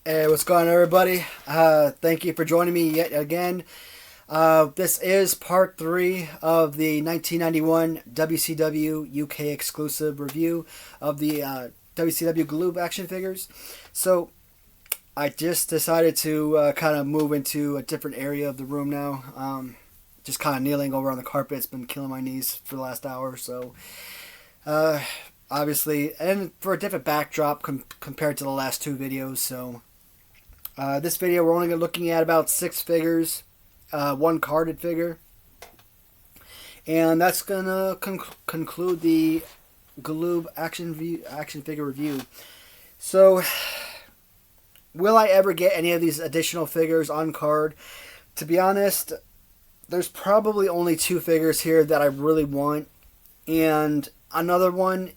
Hey, what's going on, everybody? Thank you for joining me yet again. This is part 3 of the 1991 WCW UK exclusive review of the WCW Galoob action figures. So, I just decided to kind of move into a different area of the room now. Just kind of kneeling over on the carpet. It's been killing my knees for the last hour. So, uh, obviously, and for a different backdrop compared to the last two videos. So, this video, we're only looking at about 6 figures, one carded figure, and that's gonna conclude the Galoob action figure review. So, will I ever get any of these additional figures on card? To be honest, there's probably only 2 figures here that I really want, and another one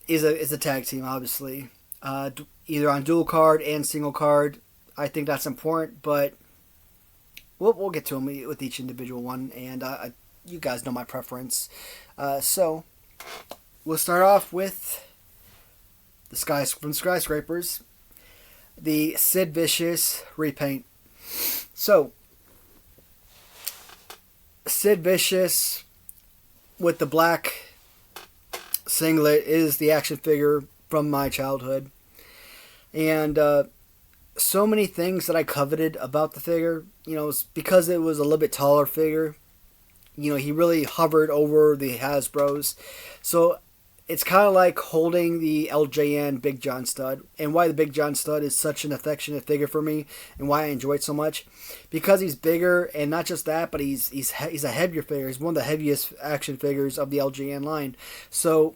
is a tag team, obviously. Either on dual card and single card. I think that's important, but we'll get to them with each individual one, and you guys know my preference. So we'll start off with from Skyscrapers, the Sid Vicious Repaint. So Sid Vicious with the black singlet is the action figure from my childhood. And so many things that I coveted about the figure, because it was a little bit taller figure. He really hovered over the Hasbros. So it's kind of like holding the LJN Big John stud. And why the Big John stud is such an affectionate figure for me and why I enjoy it so much. Because he's bigger, and not just that, but he's a heavier figure. He's one of the heaviest action figures of the LJN line. So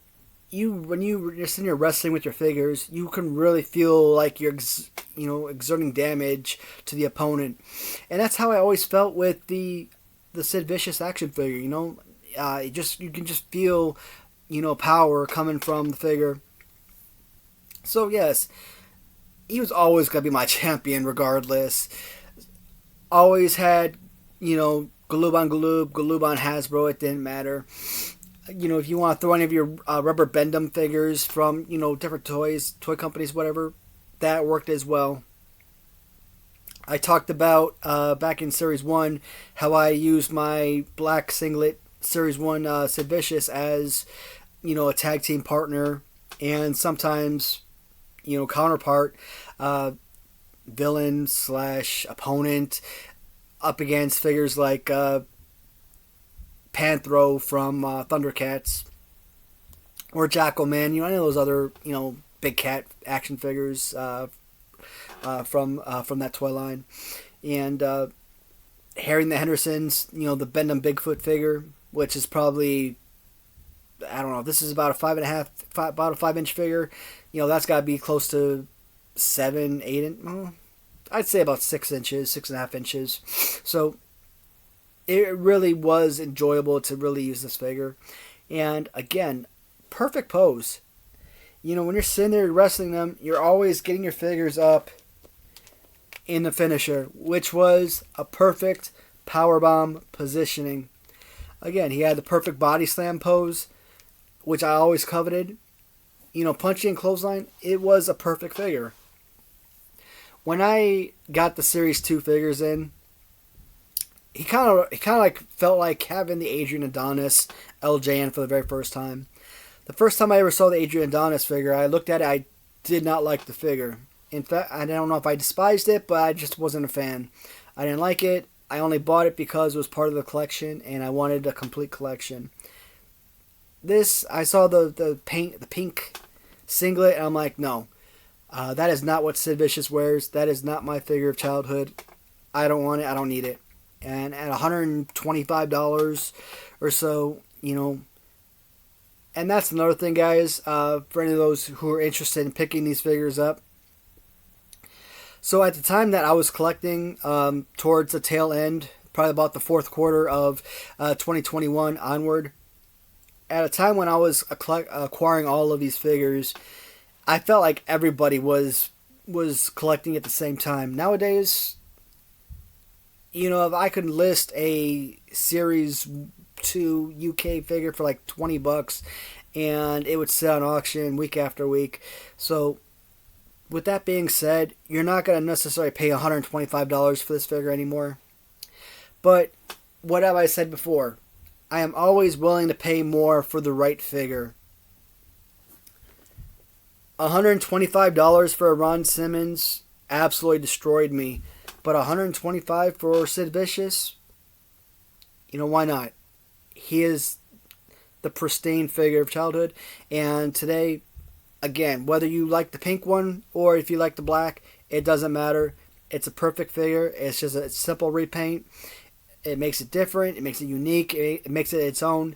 when you're sitting here wrestling with your figures, you can really feel like you're exerting damage to the opponent, and that's how I always felt with the Sid Vicious action figure. You can just feel power coming from the figure. So yes, he was always gonna be my champion regardless. Always had Galoob on Galoob, Galoob on Hasbro. It didn't matter. If you want to throw any of your rubber Bendham figures from, different toy companies, whatever, that worked as well. I talked about back in Series 1 how I used my black singlet Series 1 Sid Vicious as, a tag team partner and sometimes, counterpart, villain / opponent up against figures like Panthro from Thundercats, or Jackalman, any of those other, big cat action figures from that toy line. And Harry and the Hendersons, the Bendham Bigfoot figure, which is probably, I don't know, this is about about a 5-inch figure. That's got to be close to 7, 8, I'd say about 6 inches, 6.5 inches. So it really was enjoyable to really use this figure. And again, perfect pose. When you're sitting there wrestling them, you're always getting your figures up in the finisher, which was a perfect powerbomb positioning. Again, he had the perfect body slam pose, which I always coveted. Punching and clothesline, it was a perfect figure. When I got the Series 2 figures in, he kind of like felt like having the Adrian Adonis LJN for the very first time. The first time I ever saw the Adrian Adonis figure, I looked at it, I did not like the figure. In fact, I don't know if I despised it, but I just wasn't a fan. I didn't like it. I only bought it because it was part of the collection, and I wanted a complete collection. This, I saw the pink singlet, and I'm like, no. That is not what Sid Vicious wears. That is not my figure of childhood. I don't want it. I don't need it. And at $125 or so, and that's another thing, guys, for any of those who are interested in picking these figures up. So at the time that I was collecting, towards the tail end, probably about the fourth quarter of 2021 onward, at a time when I was acquiring all of these figures, I felt like everybody was collecting at the same time. Nowadays, if I could list a Series 2 UK figure for like $20, and it would sit on auction week after week. So with that being said, you're not going to necessarily pay $125 for this figure anymore. But what have I said before? I am always willing to pay more for the right figure. $125 for a Ron Simmons absolutely destroyed me. But $125 for Sid Vicious, why not? He is the pristine figure of childhood. And today, again, whether you like the pink one or if you like the black, it doesn't matter. It's a perfect figure. It's just a simple repaint. It makes it different. It makes it unique. It makes it its own.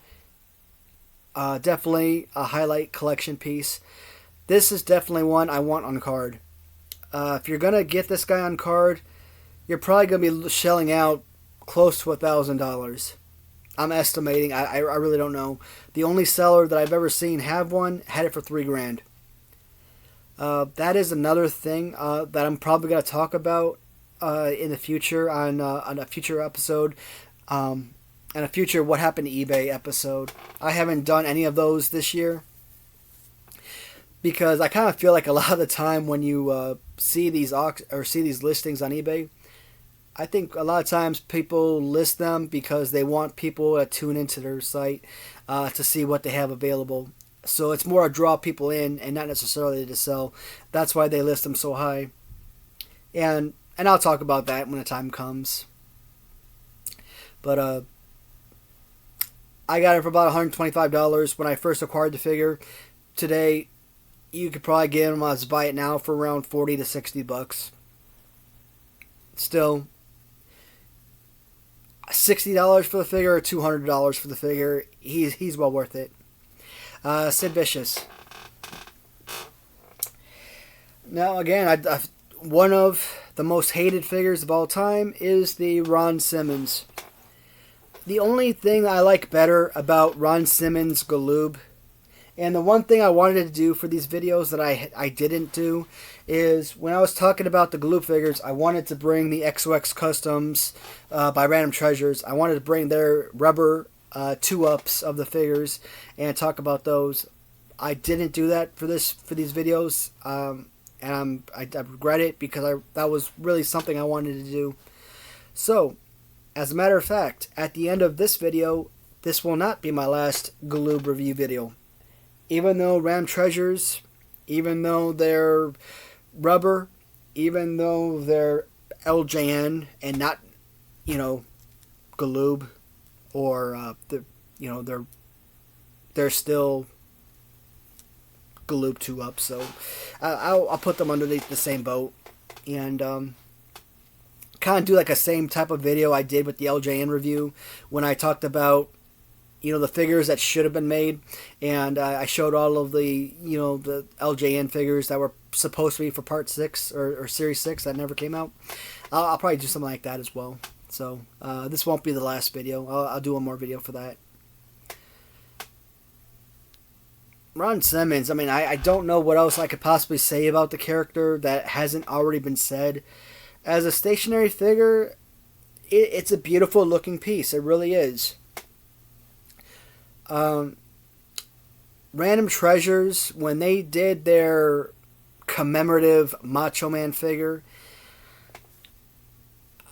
Definitely a highlight collection piece. This is definitely one I want on card. If you're going to get this guy on card, you're probably going to be shelling out close to $1,000. I'm estimating. I really don't know. The only seller that I've ever seen have one had it for $3,000. That is another thing that I'm probably going to talk about in the future on a future episode, and a future What Happened to eBay episode. I haven't done any of those this year because I kind of feel like a lot of the time when you see these listings on eBay, I think a lot of times people list them because they want people to tune into their site to see what they have available. So it's more to draw people in and not necessarily to sell. That's why they list them so high. And I'll talk about that when the time comes. But I got it for about $125 when I first acquired the figure. Today, you could probably get them as buy it now for around $40 to $60. Still, $60 for the figure or $200 for the figure, he's well worth it. Sid Vicious. Now again, one of the most hated figures of all time is the Ron Simmons. The only thing I like better about Ron Simmons' Galoob, and the one thing I wanted to do for these videos that I didn't do, is when I was talking about the Galoob figures, I wanted to bring the XOX Customs by Random Treasures. I wanted to bring their rubber 2-ups of the figures and talk about those. I didn't do that for these videos, and I regret it because that was really something I wanted to do. So, as a matter of fact, at the end of this video, this will not be my last Galoob review video. Even though Random Treasures, even though they're rubber, even though they're LJN and not, Galoob, or they're still Galoob 2-up, so I'll put them underneath the same boat, and kind of do like a same type of video I did with the LJN review when I talked about the figures that should have been made, and I showed all of the the LJN figures that were supposed to be for Part 6 or Series 6 that never came out. I'll probably do something like that as well. So this won't be the last video. I'll do one more video for that. Ron Simmons, I don't know what else I could possibly say about the character that hasn't already been said. As a stationary figure, it's a beautiful looking piece. It really is. Random Treasures, when they did their commemorative Macho Man figure,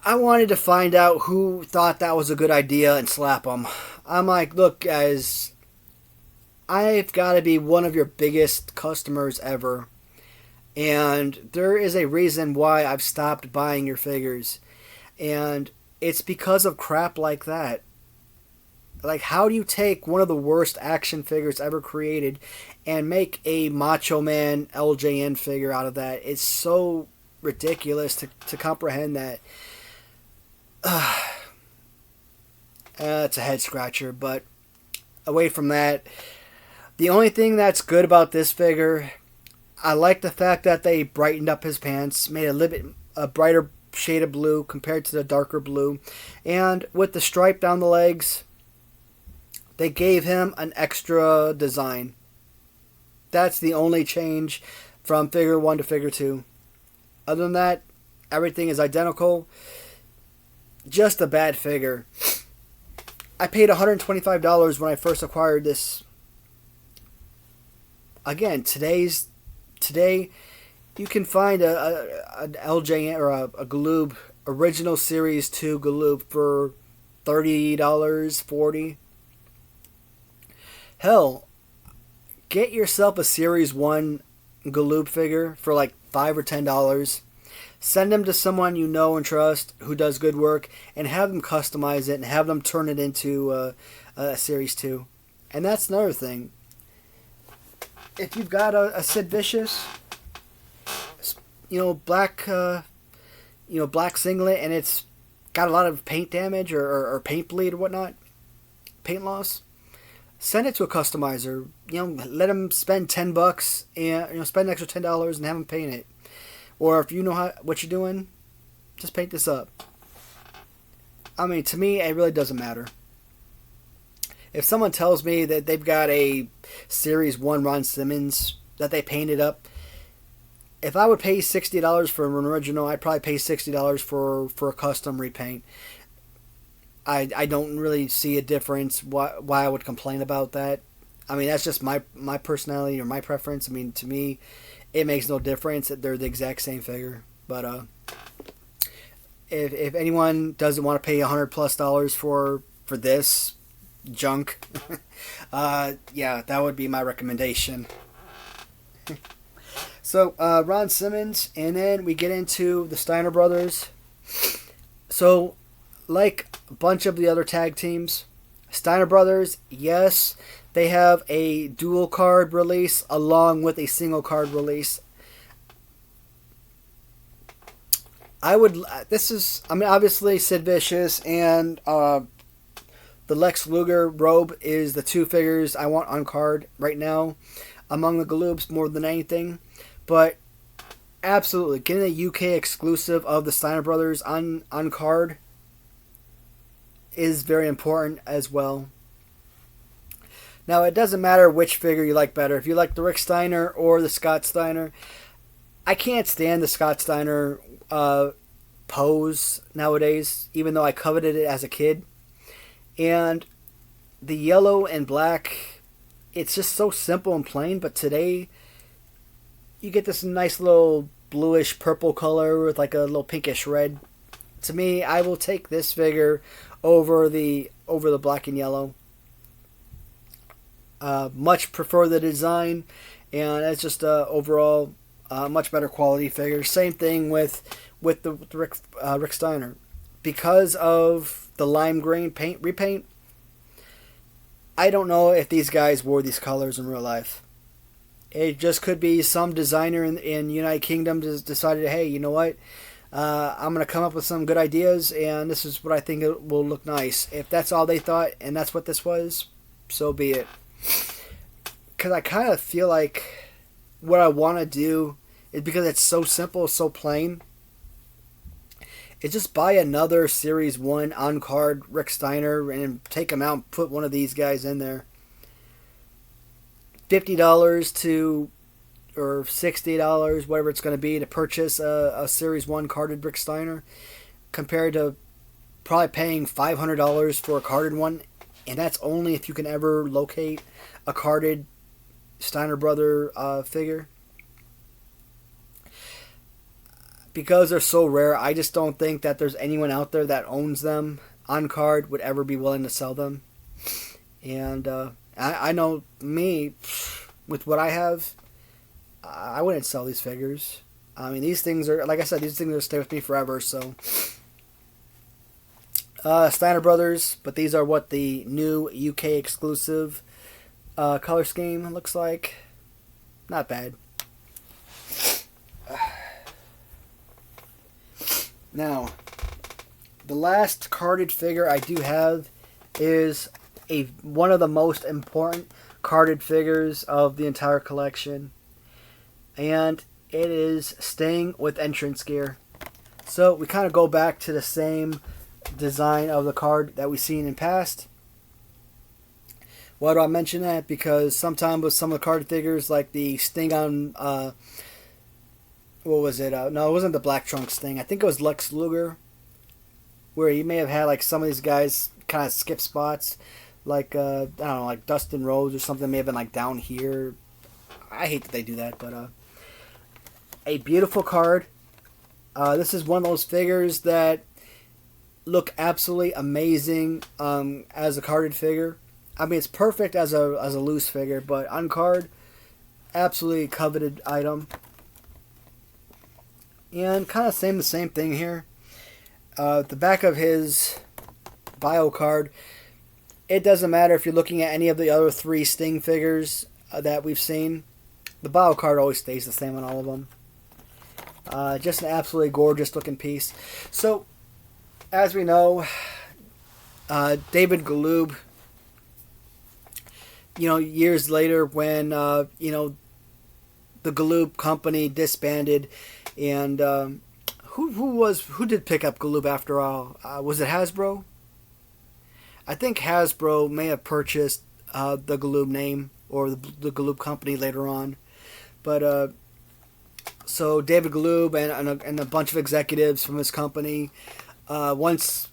I wanted to find out who thought that was a good idea and slap them. I'm like, look guys, I've got to be one of your biggest customers ever, and there is a reason why I've stopped buying your figures, and it's because of crap like that. Like, how do you take one of the worst action figures ever created and make a Macho Man LJN figure out of that? It's so ridiculous to comprehend that. It's a head scratcher, but away from that, the only thing that's good about this figure, I like the fact that they brightened up his pants, made a brighter shade of blue compared to the darker blue, and with the stripe down the legs, they gave him an extra design. That's the only change from figure 1 to figure 2. Other than that, everything is identical. Just a bad figure. I paid $125 when I first acquired this. Again, today you can find an LJ or a Galoob original Series 2 Galoob for $30, 40. Hell, get yourself a Series 1 Galoob figure for like $5 or $10. Send them to someone you know and trust who does good work, and have them customize it and have them turn it into a Series 2. And that's another thing. If you've got a Sid Vicious, black, black singlet, and it's got a lot of paint damage or paint bleed or whatnot, paint loss, send it to a customizer. Let them spend $10 and spend an extra $10 and have them paint it. Or if you know what you're doing, just paint this up. I mean, to me, it really doesn't matter. If someone tells me that they've got a Series 1 Ron Simmons that they painted up, if I would pay $60 for an original, I'd probably pay $60 for a custom repaint. I don't really see a difference why I would complain about that. I mean, that's just my personality or my preference. I mean, to me, it makes no difference. They're the exact same figure. But if anyone doesn't want to pay $100+ for this junk, yeah, that would be my recommendation. So Ron Simmons, and then we get into the Steiner brothers. So, like a bunch of the other tag teams, Steiner brothers, yes, they have a dual card release along with a single card release. Obviously Sid Vicious and the Lex Luger robe is the two figures I want on card right now among the Galoobs more than anything. But absolutely, getting a UK exclusive of the Steiner brothers on card is very important as well. Now, it doesn't matter which figure you like better. If you like the Rick Steiner or the Scott Steiner, I can't stand the Scott Steiner pose nowadays, even though I coveted it as a kid. And the yellow and black, it's just so simple and plain, but today you get this nice little bluish purple color with like a little pinkish red. To me, I will take this figure over the black and yellow. Much prefer the design, and it's just overall much better quality figure. Same thing with the Rick Steiner. Because of the lime green paint repaint, I don't know if these guys wore these colors in real life. It just could be some designer in United Kingdom just decided, hey, you know what? I'm going to come up with some good ideas, and this is what I think it will look nice. If that's all they thought, and that's what this was, so be it. Because I kind of feel like what I want to do is, because it's so simple, so plain, is just buy another Series 1 on-card Rick Steiner and take him out and put one of these guys in there. $50 or $60, whatever it's going to be, to purchase a Series 1 carded Rick Steiner, compared to probably paying $500 for a carded one, and that's only if you can ever locate a carded Steiner brother figure. Because they're so rare, I just don't think that there's anyone out there that owns them on card would ever be willing to sell them. And I know me, with what I have, I wouldn't sell these figures. I mean, these things are, like I said, these things are going to stay with me forever. So, Steiner Brothers, but these are what the new UK exclusive color scheme looks like. Not bad. Now, the last carded figure I do have is one of the most important carded figures of the entire collection, and it is Sting with entrance gear. So we kind of go back to the same design of the card that we've seen in past. Why do I mention that? Because sometimes with some of the carded figures, like the Sting on what was it? No, it wasn't the Black Trunks thing. I think it was Lex Luger, where he may have had like some of these guys kind of skip spots, like I don't know, like Dustin Rhodes or something may have been like down here. I hate that they do that, but a beautiful card. This is one of those figures that look absolutely amazing as a carded figure. I mean, it's perfect as a loose figure, but on card, absolutely coveted item. And kind of the same thing here. The back of his bio card, it doesn't matter if you're looking at any of the other 3 Sting figures that we've seen. The bio card always stays the same on all of them. Just an absolutely gorgeous looking piece. So, as we know, David Galoob, years later when, the Galoob company disbanded, and who did pick up Galoob after all? Was it Hasbro? I think Hasbro may have purchased the Galoob name or the Galoob company later on. But so David Galoob and a bunch of executives from his company, once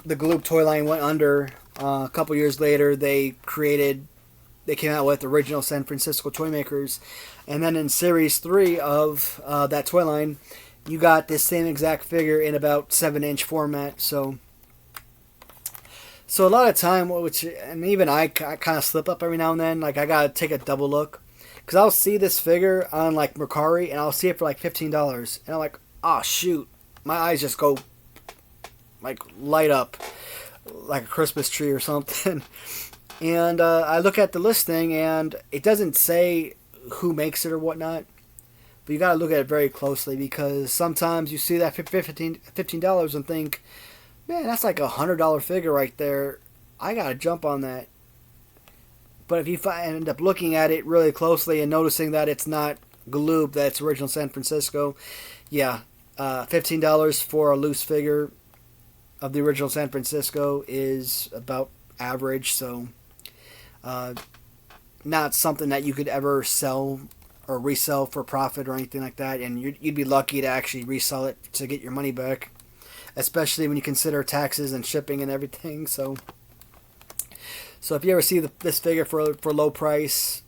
the Galoob toy line went under, a couple years later they came out with original San Francisco toy makers, and then in Series 3 of that toy line, you got this same exact figure in about 7-inch format. So a lot of time, and even I kind of slip up every now and then. Like, I gotta take a double look, because I'll see this figure on like Mercari, and I'll see it for like $15, and I'm like, oh shoot, my eyes just go like light up like a Christmas tree or something. And I look at the listing, and it doesn't say who makes it or whatnot, but you gotta look at it very closely, because sometimes you see that $15 and think, man, that's like $100 figure right there. I gotta jump on that. But if you end up looking at it really closely and noticing that it's not Galoob, that's original San Francisco, yeah, $15 for a loose figure of the original San Francisco is about average. So, not something that you could ever sell or resell for profit or anything like that. And you'd be lucky to actually resell it to get your money back, especially when you consider taxes and shipping and everything. So if you ever see this figure for low price,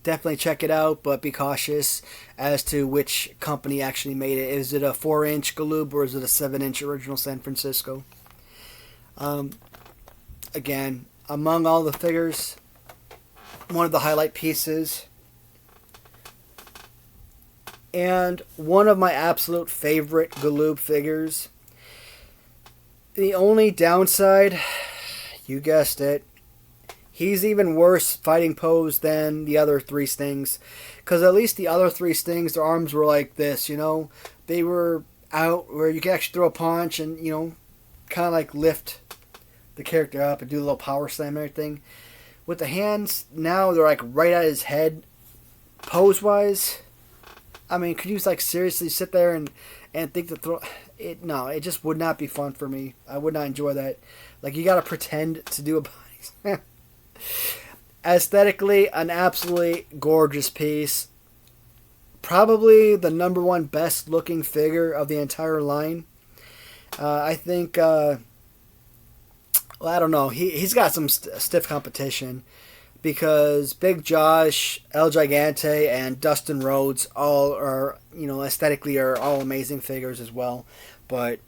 definitely check it out, but be cautious as to which company actually made it. Is it a 4-inch Galoob or is it a 7-inch original San Francisco? Again, among all the figures, one of the highlight pieces, and one of my absolute favorite Galoob figures. The only downside, you guessed it, he's even worse fighting pose than the other 3 Stings. Because at least the other 3 Stings, their arms were like this, They were out where you could actually throw a punch and, kind of like lift the character up and do a little power slam and everything. With the hands, now they're like right at his head. Pose-wise, I mean, could you like seriously sit there and think to throw it? No, it just would not be fun for me. I would not enjoy that. Like, you got to pretend to do a body. Aesthetically, an absolutely gorgeous piece. Probably the number 1 best looking figure of the entire line. I think, well, I don't know. He's got some stiff competition, because Big Josh, El Gigante, and Dustin Rhodes all are, aesthetically are all amazing figures as well. But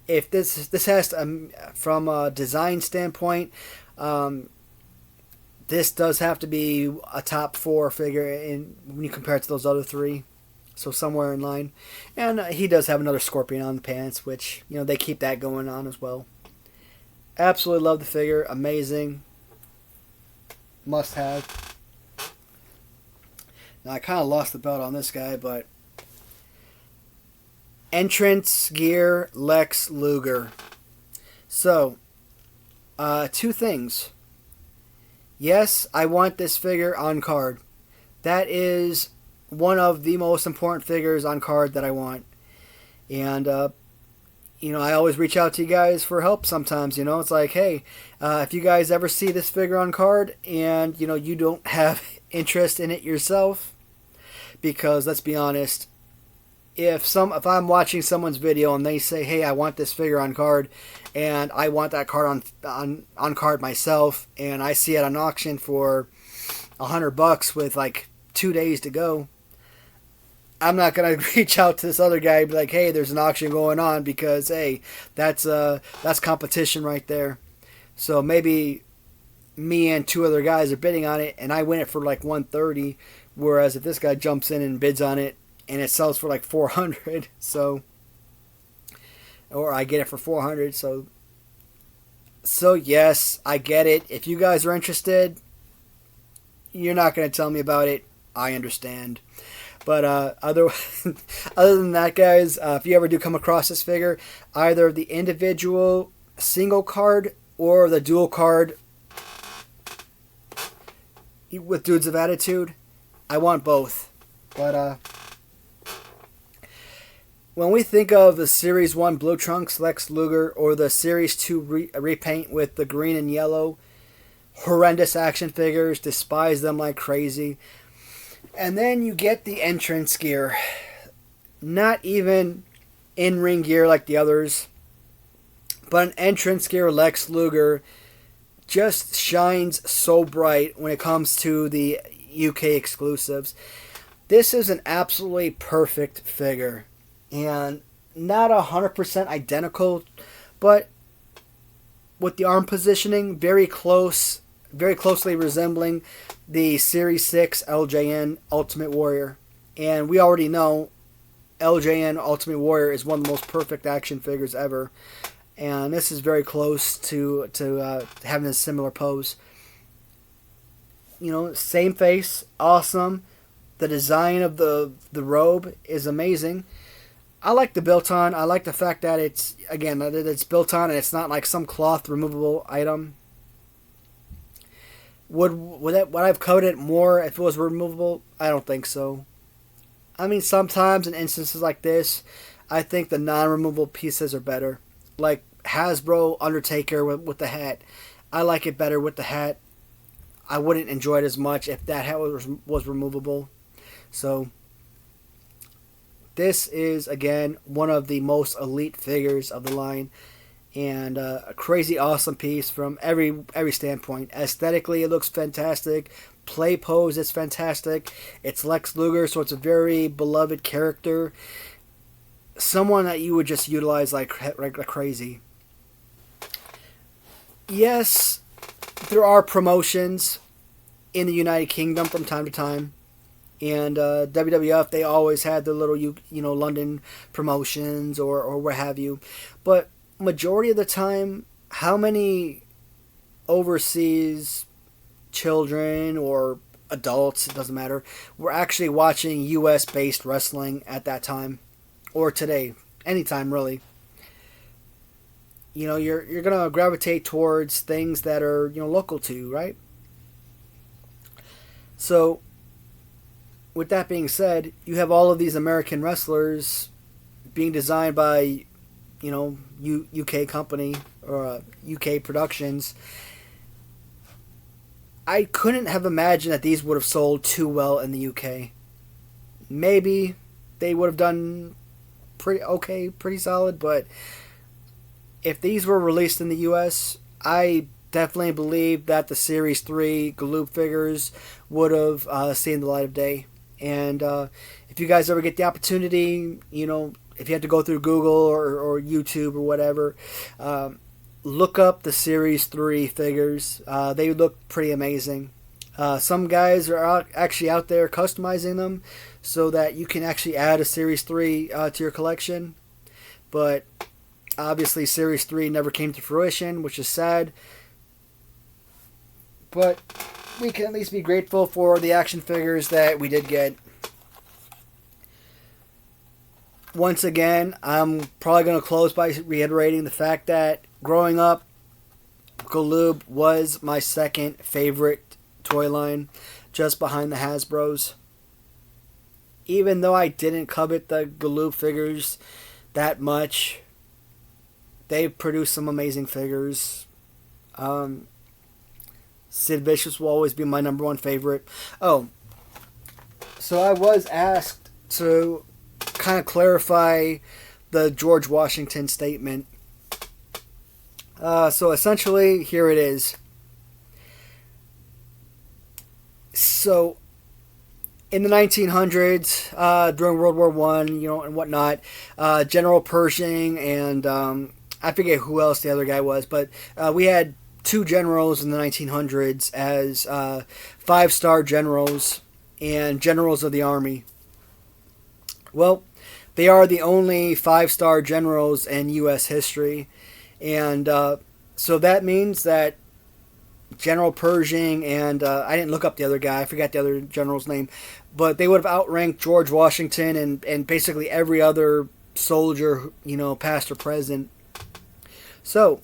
if this has to, from a design standpoint, this does have to be a top 4 figure when you compare it to those other 3. So somewhere in line. And he does have another scorpion on the pants, which, they keep that going on as well. Absolutely love the figure. Amazing. Must have. Now, I kind of lost the belt on this guy, but entrance gear Lex Luger. So, 2 things. Yes, I want this figure on card. That is one of the most important figures on card that I want. And, I always reach out to you guys for help sometimes. It's like, hey, if you guys ever see this figure on card and, you don't have interest in it yourself, because let's be honest, if I'm watching someone's video and they say, hey, I want this figure on card, and I want that card on card myself, and I see it on auction for $100 with like 2 days to go. I'm not gonna reach out to this other guy and be like, "Hey, there's an auction going on," because hey, that's competition right there. So maybe me and two other guys are bidding on it, and I win it for like 130. Whereas if this guy jumps in and bids on it, and it sells for like 400, so, or I get it for 400, so yes, I get it. If you guys are interested, you're not gonna tell me about it. I understand. But other other than that, guys, if you ever do come across this figure, either the individual single card or the dual card with Dudes of Attitude, I want both. But when we think of the Series 1 Blue Trunks Lex Luger or the Series 2 repaint with the green and yellow, horrendous action figures, despise them like crazy. And then you get the entrance gear. Not even in-ring gear like the others, but an entrance gear Lex Luger just shines so bright when it comes to the UK exclusives. This is an absolutely perfect figure. And not 100% identical, but with the arm positioning, very closely resembling the Series 6 LJN Ultimate Warrior. And we already know LJN Ultimate Warrior is one of the most perfect action figures ever. And this is very close to having a similar pose. You know, same face, awesome. The design of the robe is amazing. I like the built on. I like the fact that it's built on and it's not like some cloth removable item. Would I have coveted it more if it was removable? I don't think so. I mean, sometimes in instances like this, I think the non-removable pieces are better. Like Hasbro Undertaker with the hat. I like it better with the hat. I wouldn't enjoy it as much if that hat was removable. So, this is, again, one of the most elite figures of the line. And a crazy awesome piece from every standpoint. Aesthetically, it looks fantastic. Play pose, it's fantastic. It's Lex Luger, so it's a very beloved character. Someone that you would just utilize like crazy. Yes, there are promotions in the United Kingdom from time to time. And WWF, they always had their little, London promotions or what have you. But majority of the time, how many overseas children or adults, it doesn't matter, were actually watching US-based wrestling at that time? Or today, anytime really. You're gonna gravitate towards things that are local to you, right? So, with that being said, you have all of these American wrestlers being designed by, UK company or UK productions. I couldn't have imagined that these would have sold too well in the UK. Maybe they would have done pretty solid, but if these were released in the US, I definitely believe that the Series 3 Galoob figures would have seen the light of day. And if you guys ever get the opportunity, if you have to go through Google or YouTube or whatever, look up the Series 3 figures. They look pretty amazing. Some guys are actually out there customizing them so that you can actually add a Series 3 to your collection. But obviously Series 3 never came to fruition, which is sad. But we can at least be grateful for the action figures that we did get. Once again, I'm probably going to close by reiterating the fact that growing up, Galoob was my second favorite toy line, just behind the Hasbros. Even though I didn't covet the Galoob figures that much, they produced some amazing figures. Sid Vicious will always be my number one favorite. Oh, so I was asked to kind of clarify the George Washington statement. So essentially, here it is. So, in the 1900s, during World War One, and whatnot, General Pershing and I forget who else the other guy was, but we had two generals in the 1900s as 5-star generals and generals of the army. Well, they are the only 5-star generals in U.S. history, and so that means that General Pershing and I didn't look up the other guy. I forgot the other general's name, but they would have outranked George Washington and basically every other soldier, past or present. So,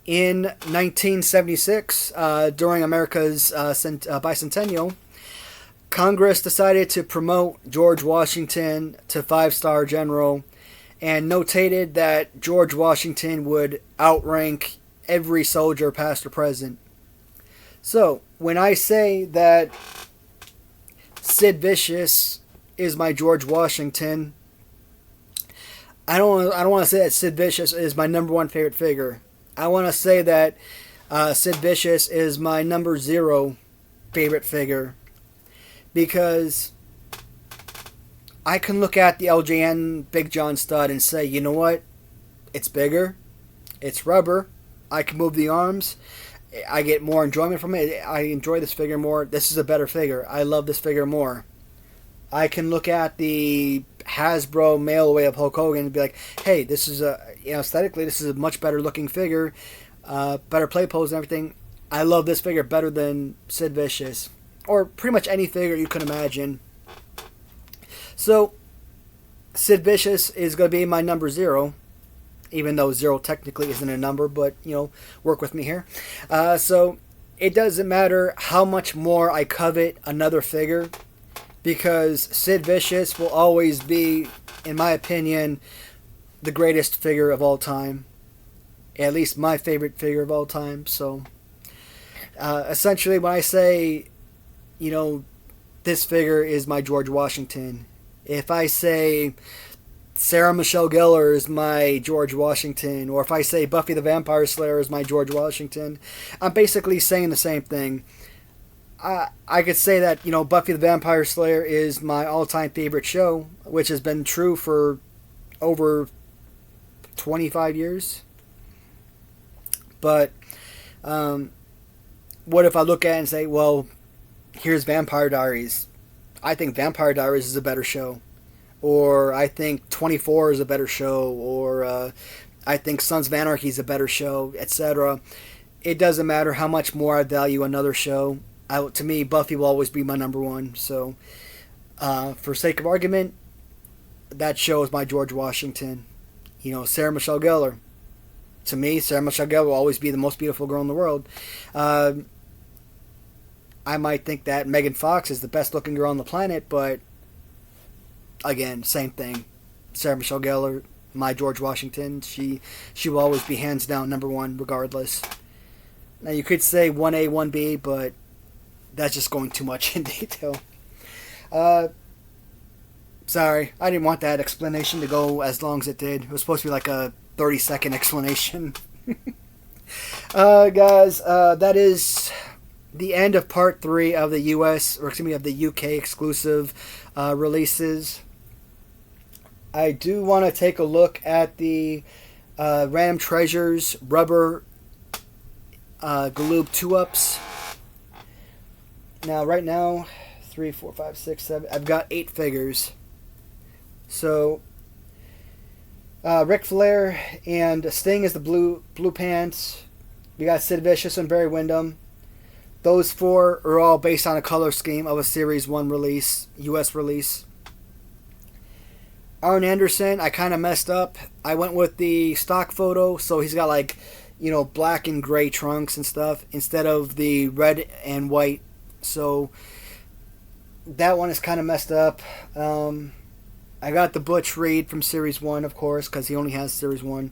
in 1976, during America's bicentennial, Congress decided to promote George Washington to 5-star general, and notated that George Washington would outrank every soldier, past or present. So, when I say that Sid Vicious is my George Washington, I don't want to say that Sid Vicious is my number one favorite figure. I want to say that Sid Vicious is my number 0 favorite figure, because I can look at the LJN Big John stud and say, you know what? It's bigger. It's rubber. I can move the arms. I get more enjoyment from it. I enjoy this figure more. This is a better figure. I love this figure more. I can look at the Hasbro mail away of Hulk Hogan and be like, hey, this is aesthetically, this is a much better looking figure, better play pose and everything. I love this figure better than Sid Vicious, or pretty much any figure you can imagine. So, Sid Vicious is going to be my number 0. Even though 0 technically isn't a number, but, work with me here. So, it doesn't matter how much more I covet another figure, because Sid Vicious will always be, in my opinion, the greatest figure of all time. At least my favorite figure of all time. So, essentially, when I say, this figure is my George Washington, if I say Sarah Michelle Gellar is my George Washington, or if I say Buffy the Vampire Slayer is my George Washington, I'm basically saying the same thing. I could say that, Buffy the Vampire Slayer is my all-time favorite show, which has been true for over 25 years. But what if I look at it and say, well, here's Vampire Diaries. I think Vampire Diaries is a better show. Or I think 24 is a better show, or I think Sons of Anarchy is a better show, etc. It doesn't matter how much more I value another show. To me, Buffy will always be my number 1. So, for sake of argument, that show is my George Washington. Sarah Michelle Gellar. To me, Sarah Michelle Gellar will always be the most beautiful girl in the world. I might think that Megan Fox is the best looking girl on the planet, but again, same thing. Sarah Michelle Gellar, my George Washington. She will always be hands down number 1 regardless. Now you could say 1A, 1B, but that's just going too much in detail. Sorry, I didn't want that explanation to go as long as it did. It was supposed to be like a 30-second explanation. Guys, that is the end of part 3 of the of the UK exclusive releases. I do want to take a look at the Random Treasures rubber Galoob 2-ups. Now, right now, 3, 4, 5, 6, 7. I've got 8 figures. So, Ric Flair and Sting is the blue pants. We got Sid Vicious and Barry Windham. Those 4 are all based on a color scheme of a Series 1 release, US release. Arn Anderson, I kind of messed up. I went with the stock photo, so he's got black and gray trunks and stuff instead of the red and white. So that one is kind of messed up. I got the Butch Reed from Series 1, of course, because he only has Series 1.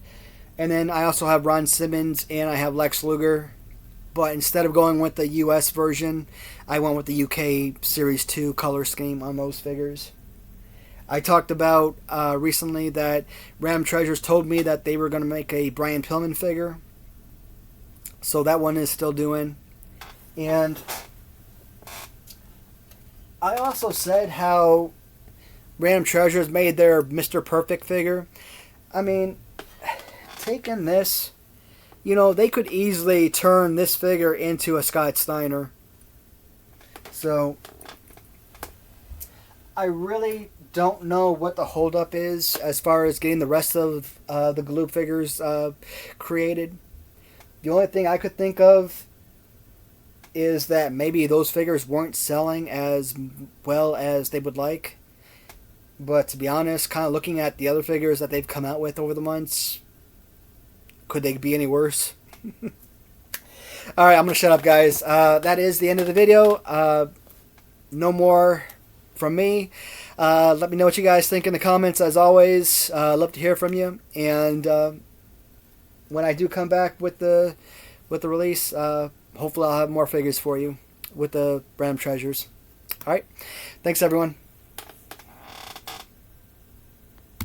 And then I also have Ron Simmons and I have Lex Luger. But instead of going with the US version, I went with the UK Series 2 color scheme on those figures. I talked about recently that Ram Treasures told me that they were going to make a Brian Pillman figure. So that one is still doing. And I also said how Random Treasures made their Mr. Perfect figure. I mean, taking this, you know, they could easily turn this figure into a Scott Steiner. So, I really don't know what the holdup is as far as getting the rest of the Galoob figures created. The only thing I could think of is that maybe those figures weren't selling as well as they would like. But to be honest, kind of looking at the other figures that they've come out with over the months, could they be any worse? Alright, I'm going to shut up, guys. That is the end of the video. No more from me. Let me know what you guys think in the comments, as always. Love to hear from you. And when I do come back with the release, hopefully I'll have more figures for you with the Random Treasures. Alright, thanks everyone.